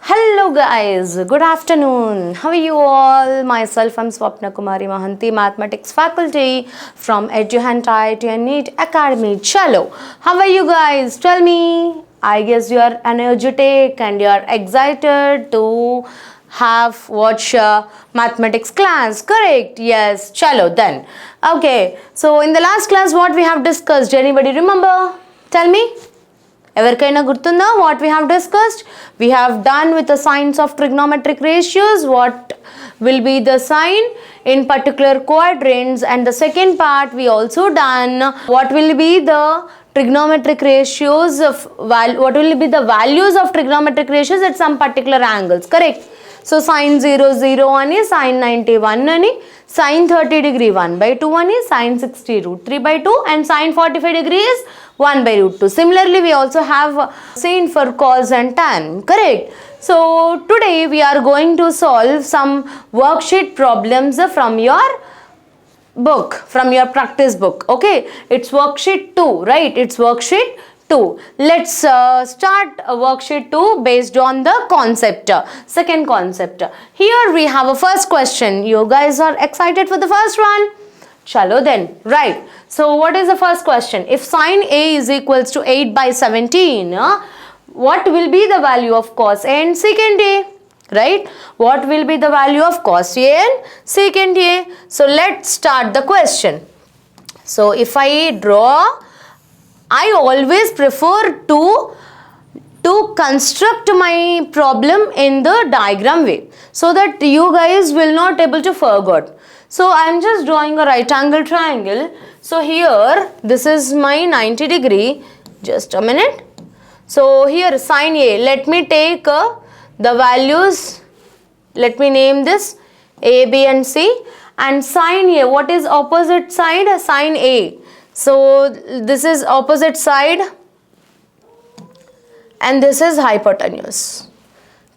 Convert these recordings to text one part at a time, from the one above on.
Hello guys, good afternoon. How are you all? Myself, I'm Swapna Kumari Mahanti, Mathematics faculty from EduHunt IIT and NEET Academy. Chalo, how are you guys? Tell me. I guess you are energetic and you are excited to have watch mathematics class, correct? Yes, chalo then. Okay, so in the last class what we have discussed, anybody remember? Tell me. ఎవరికైనా గుర్తుందా what we have discussed? We have done with the signs of trigonometric ratios, what will be the sign in particular quadrants, and the second part we also done what will be the trigonometric ratios of what will be the values of trigonometric ratios at some particular angles, correct? So sin 0 0 ani, sin 90 1 ani, sin 30 degree 1 by 2 ani, sin 60 root 3 by 2 and sin 45 degree is 1 by root 2. Similarly, we also have seen for cos and tan, correct? So today we are going to solve some worksheet problems from your book, from your practice book, okay? It's worksheet 2, right? It's worksheet 2. Let's start worksheet 2 based on the concept, second concept. Here we have a first question. You guys are excited for the first one? Chalo then, right. So what is the first question? If sin A is equals to 8 by 17, what will be the value of cos A and secant A? Right? What will be the value of cos A and secant A? So let's start the question. So if I draw, I always prefer to construct my problem in the diagram way so that you guys will not able to forget. So I am just drawing a right angle triangle. So here this is my 90 degree. Just a minute. So here sin A, let me take the values. Let me name this A, B and C. And sin A, what is opposite side? Sin A. So this is opposite side and this is hypotenuse,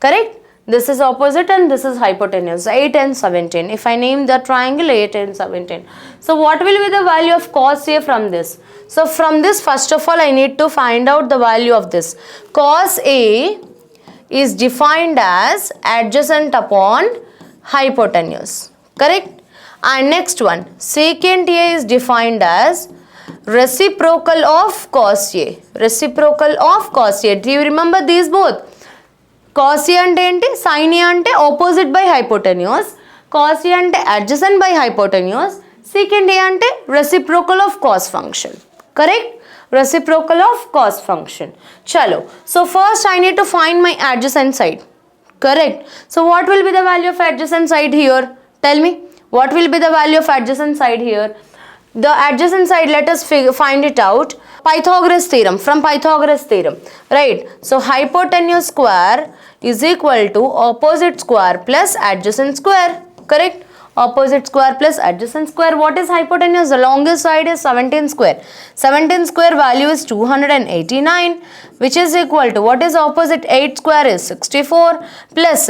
correct? This is opposite and this is hypotenuse, 8 and 17. If I name the triangle 8 and 17. So what will be the value of cos A from this? So from this, first of all, I need to find out the value of this. Cos A is defined as adjacent upon hypotenuse, correct? And next one, secant A is defined as reciprocal of cos A. Reciprocal of cos A. Do you remember these both? Cos A ante enti, sin A ante opposite by hypotenuse, cos A ante adjacent by hypotenuse, secant A ante reciprocal of cos function, correct? Reciprocal of cos function. Chalo. So first I need to find my adjacent side, correct? So what will be the value of adjacent side here? Tell me. What will be the value of adjacent side here? The adjacent side, let us find it out. Pythagoras theorem, from Pythagoras theorem, right? So hypotenuse square is equal to opposite square plus adjacent square, correct? Opposite square plus adjacent square. What is hypotenuse? The longest side is 17 square. 17 square value is 289, which is equal to, what is opposite? 8 square is 64 plus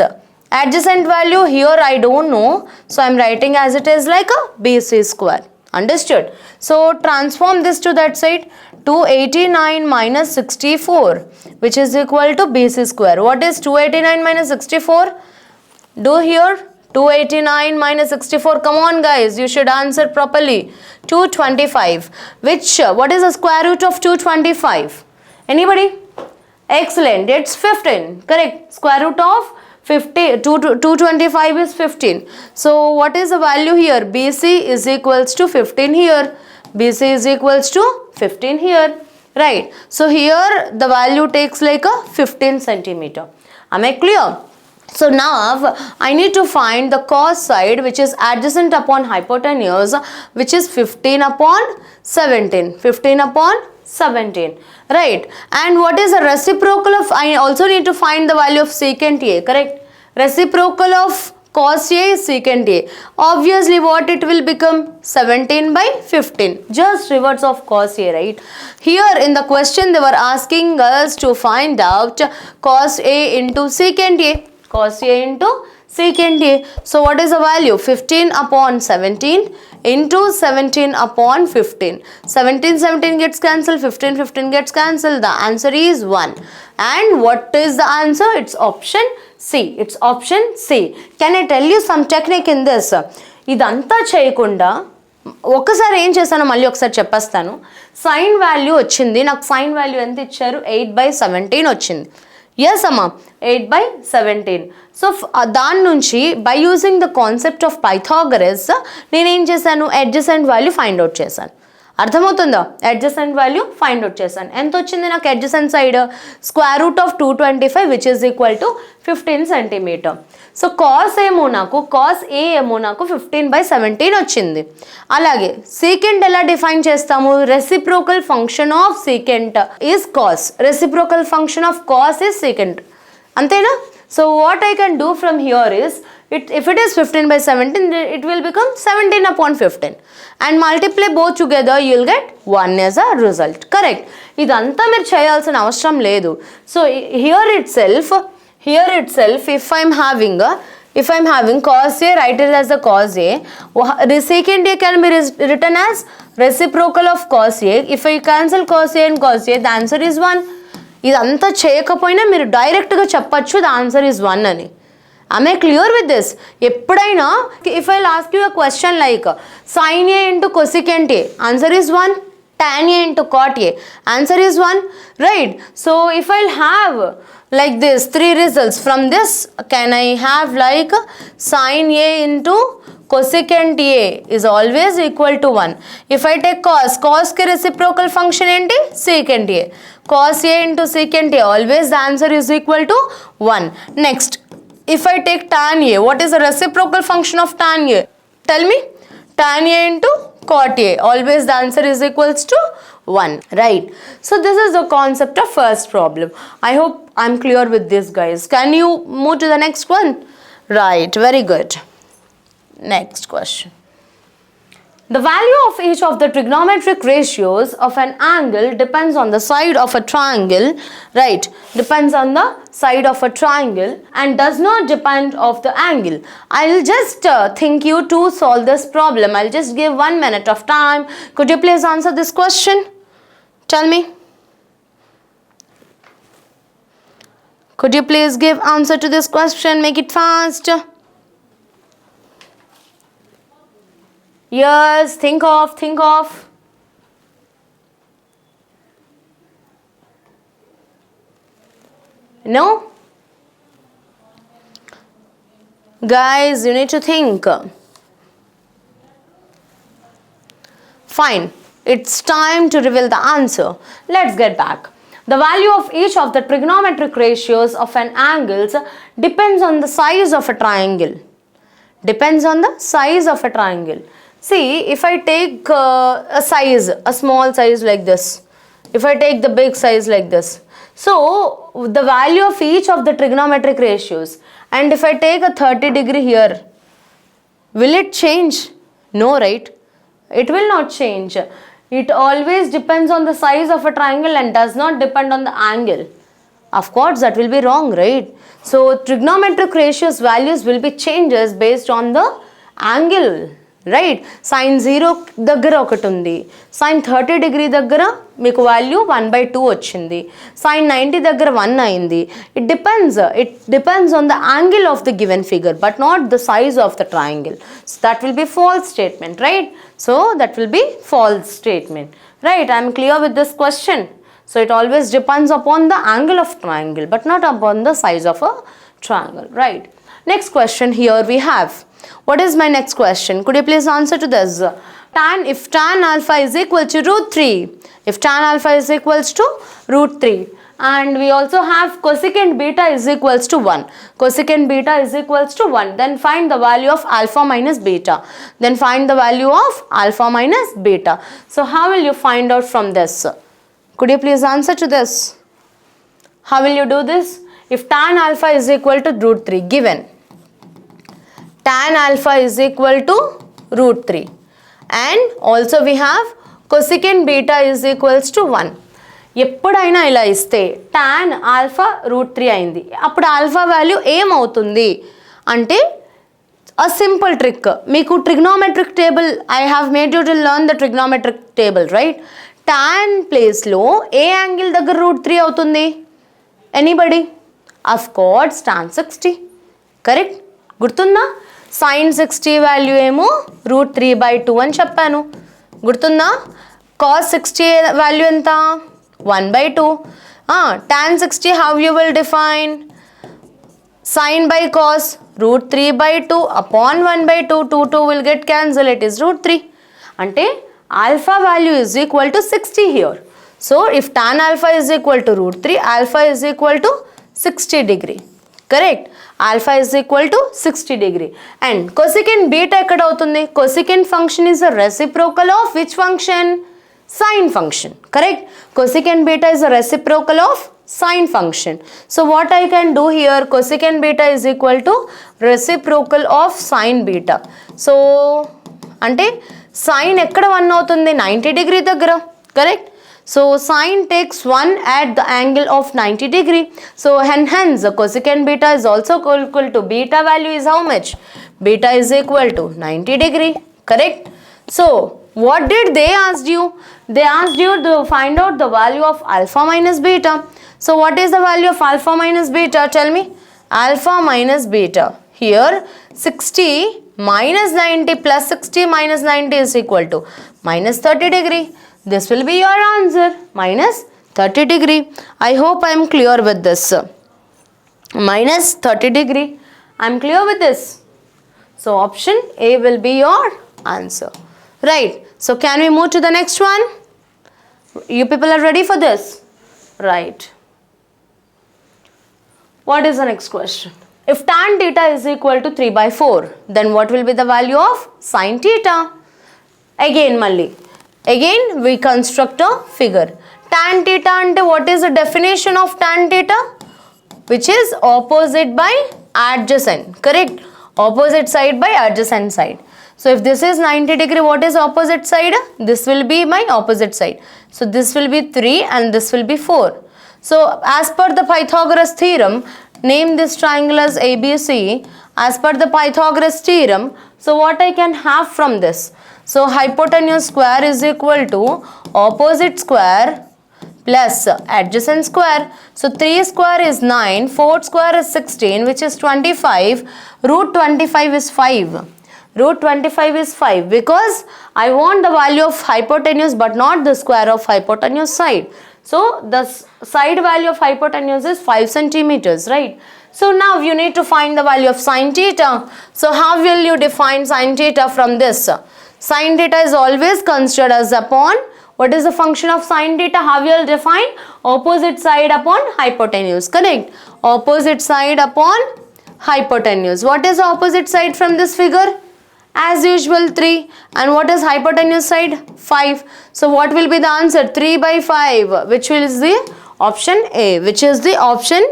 adjacent value here I don't know. So I am writing as it is like a BC square. Understood? So transform this to that side. 289 minus 64, which is equal to BC square. What is 289 minus 64? Do here. 289 minus 64. Come on guys, you should answer properly. 225. Which, what is the square root of 225? Anybody? Excellent. It's 15. Correct. Square root of 225 is 15. So what is the value here? BC is equals to 15 here. BC is equals to 15 here. Right. So here the value takes like a 15 centimeter. Am I clear? So now I need to find the cos side, which is adjacent upon hypotenuse, which is 15 upon 17. 15 upon 17. Right. And what is the reciprocal of, I also need to find the value of secant A, correct? Reciprocal of cos A is secant A. Obviously what it will become? 17 by 15. Just reverse of cos A, right? Here in the question they were asking us to find out cos A into secant A. Cos A into secant A. So what is the value? 15 upon 17 into 17 upon 15. 17 gets cancelled, 15 gets cancelled. The answer is 1. And what is the answer? It's option C. It's option C. Can I tell you some technique in this? ఇదంతా చేయకుండా ఒకసారి ఏం చేశానో మళ్ళీ ఒకసారి చెప్పేస్తాను. Sign value వచ్చింది, నాకు సైన్ వాల్యూ ఎంత ఇచ్చారు? 8/17 వచ్చింది. ఎస్ అమ్మా, 8/17. సో దాని నుంచి by using the concept of Pythagoras నేనేం చేశాను? అడ్జసెంట్ వాల్యూ ఫైండ్ అవుట్ చేశాను. అర్థమవుతుందా? అడ్జసెంట్ వాల్యూ ఫైండ్ అవుట్ చేశాను. ఎంత వచ్చింది నాకు adjacent side? Square root of 225 which is equal to 15 centimetre. So cos ఏమో నాకు, కాస్ ఏ ఏమో నాకు 15/17 వచ్చింది. అలాగే సీకెంట్ ఎలా డిఫైన్ చేస్తాము? Reciprocal function of secant is cos. Reciprocal function of cos is secant. అంతేనా? So what I can do from here is, if it is 15/17, it will become 17 upon 15 and multiply both together, you will get 1 as a result. Correct? ఇదంతా మీరు చేయాల్సిన అవసరం లేదు. So here itself if I'm having cos A, write it as a cos A. Secant A can be written as reciprocal of cos A. If I cancel cos A and cos A, the answer is 1. ఇదంతా చేయకపోయినా మీరు డైరెక్ట్గా చెప్పచ్చు the answer is 1 అని. Am I clear with this? ఎప్పుడైనా if I'll ask you a question like sin A into cosecant A, answer is 1. Tan A into cot A, answer is 1. Right? So if I'll have like this 3 results from this, can I have like sin A into cosecant A is always equal to 1. If I take cos ke reciprocal function enti secant A. Cos A into secant A, always the answer is equal to 1. Next, if I take tan A, what is the reciprocal function of tan A? Tell me. Tan A into cot A, always the answer is equals to 1. Right? So this is the concept of first problem. I hope I'm clear with this, guys. Can you move to the next one? Right, very good. Next question. The value of each of the trigonometric ratios of an angle depends on the side of a triangle, right? Depends on the side of a triangle and does not depend of the angle. I'll just think you to solve this problem. I'll just give 1 minute of time. Could you please answer this question? Tell me. Could you please give answer to this question? Make it fast. Yes, think of. No? Guys, you need to think. Fine. It's time to reveal the answer. Let's get back. The value of each of the trigonometric ratios of an angle depends on the size of a triangle. Depends on the size of a triangle. See, if I take a size, a small size like this, if I take the big size like this, so the value of each of the trigonometric ratios, and if I take a 30-degree here, will it change? No, right? It will not change. It always depends on the size of a triangle and does not depend on the angle. Of course, that will be wrong, right? So trigonometric ratios values will be changes based on the angle. Right. Sine 0 దగ్గర ఒకటి ఉంది, sign 30 దగ్గర మీకు value 1/2 వచ్చింది, sign 90 దగ్గర 1 అయింది. It depends on the angle of the given figure but not the size of the triangle. So that will be false statement, right? So that will be false statement, right? I'm clear with this question. So it always depends upon the angle of triangle but not upon the size of a triangle, right? Next question here we have. What is my next question? Could you please answer to this? If tan alpha is equal to √3, if tan alpha is equals to √3, and we also have cosecant beta is equals to 1, cosecant beta is equals to 1, then find the value of alpha minus beta, then find the value of alpha minus beta. So how will you find out from this? Could you please answer to this? How will you do this? If tan alpha is equal to √3 given, tan alpha is equal to root 3. And also we have cosecant beta is equals to 1. ఎప్పుడైనా ఇలా ఇస్తే tan alpha root 3 అయింది, అప్పుడు alpha value ఏమవుతుంది అంటే a simple trick. మీకు trigonometric table, I have made you to learn the trigonometric table, right? Tan place లో ఏ angle దగ్గర రూట్ 3 అవుతుంది? Anybody? Of course tan 60. Correct? గుర్తుందా? sin 60 వాల్యూ ఏమో రూట్ 3/2 అని చెప్పాను. గుర్తుందా? cos 60 వాల్యూ ఎంత? 1/2. tan 60 how you will define? Sin by cos root 3/2 upon 1/2. 2 will get cancelled. It is root 3. Ante alpha value is equal to 60 here. So if tan alpha is equal to root 3, alpha is equal to 60 degree. Correct? Alpha is equal to 60 degree. And cosecant beta ekkada avutundi? Cosecant function is a reciprocal of which function? Sine function. Correct? Cosecant beta is a reciprocal of sine function. So what I can do here, cosecant beta is equal to reciprocal of sine beta. So ante sine ekkada 1 avutundi? 90 degree daggara. Correct? So sine takes 1 at the angle of 90 degree. So hence cosecant beta is also equal to beta value is how much? Beta is equal to 90 degree. Correct? So what did they ask you? They asked you to find out the value of alpha minus beta. So what is the value of alpha minus beta? Tell me. Alpha minus beta. Here 60 minus 90 plus 60 minus 90 is equal to minus 30 degree. This will be your answer. Minus 30 degree. I hope I am clear with this. Minus 30 degree. I am clear with this. So option A will be your answer. Right. So can we move to the next one? You people are ready for this? Right. What is the next question? If tan theta is equal to 3/4, then what will be the value of sin theta? Again we construct a figure. Tan theta ante what is the definition of tan theta? Which is opposite by adjacent. Correct? Opposite side by adjacent side. So if this is 90 degree, what is opposite side? This will be my opposite side. So this will be 3 and this will be 4. So as per the Pythagoras theorem, name this triangle as ABC. As per the Pythagoras theorem, so what I can have from this? So hypotenuse square is equal to opposite square plus adjacent square. So 3 square is 9, 4 square is 16, which is 25. Root 25 is 5. Root 25 is 5 because I want the value of hypotenuse but not the square of hypotenuse side. So the side value of hypotenuse is 5 centimeters, right? So now you need to find the value of sin theta. So how will you define sin theta from this? Sin theta is always considered as upon, what is the function of sin theta? How you will define? Opposite side upon hypotenuse. Correct? Opposite side upon hypotenuse. What is the opposite side from this figure? As usual 3. And what is hypotenuse side? 5. So what will be the answer? 3/5, which is the option A. Which is the option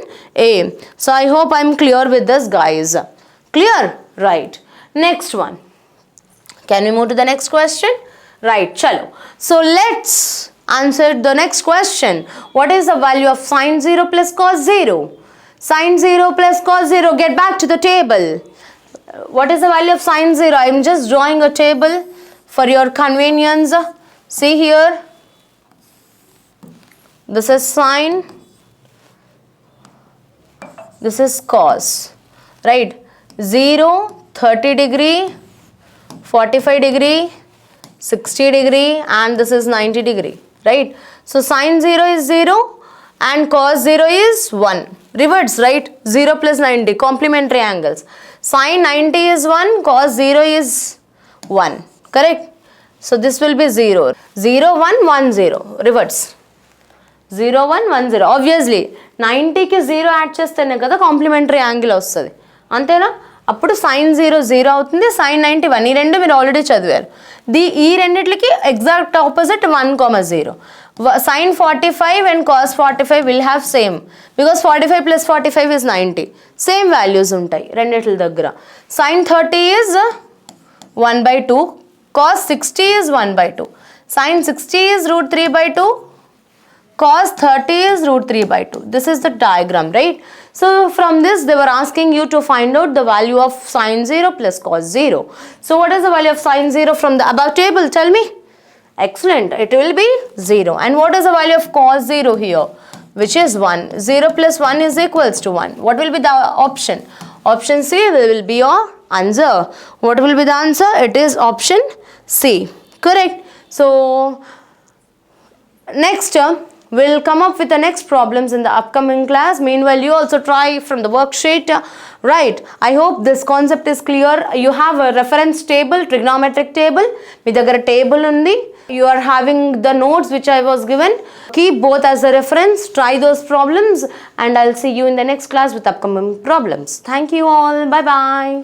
A. So I hope I am clear with this, guys. Clear? Right. Next one. Can we move to the next question? Right, chalo. So let's answer the next question. What is the value of sin 0 plus cos 0? Sin 0 plus cos 0. Get back to the table. What is the value of sin 0? I am just drawing a table for your convenience. See here. This is sin. This is cos. Right? 0, 30 degree, 45 degree, 60 degree, and this is 90 degree. Right? So sin 0 is 0 and cos 0 is 1. Reverse, right? 0 plus 90, complementary angles. Sin 90 is 1, cos 0 is 1. Correct? So this will be 0. 0, 1, 1, 0. Reverse. 0, 1, 1, 0. Obviously, 90 ki 0 add chestene kada complementary angle vastadi. Antena? అప్పుడు sin 0 0 అవుతుంది, sin 90 1. ఈ రెండు మీరు already చదివారు. ఈ రెండిట్లకి exact opposite 1, 0. Sin 45 and cos 45 will have same, because 45 plus 45 is 90. Same values ఉంటాయి రెండిట్ల దగ్గర. Sin 30 is 1 by 2, cos 60 is 1 by 2. Sin 60 is root 3 by 2, cos 30 is root 3 by 2. This is the diagram, right? So from this they were asking you to find out the value of sin 0 plus cos 0. So what is the value of sin 0 from the above table? Tell me. Excellent. It will be 0. And what is the value of cos 0 here? Which is 1. 0 plus 1 is equals to 1. What will be the option? Option C will be your answer. What will be the answer? It is option C. Correct. So next we'll come up with the next problems in the upcoming class. Meanwhile, you also try from the worksheet. Right. I hope this concept is clear. You have a reference table, trigonometric table. మీ దగ్గర table ఉంది. You are having the notes which I was given. Keep both as a reference. Try those problems and I'll see you in the next class with upcoming problems. Thank you all. Bye bye.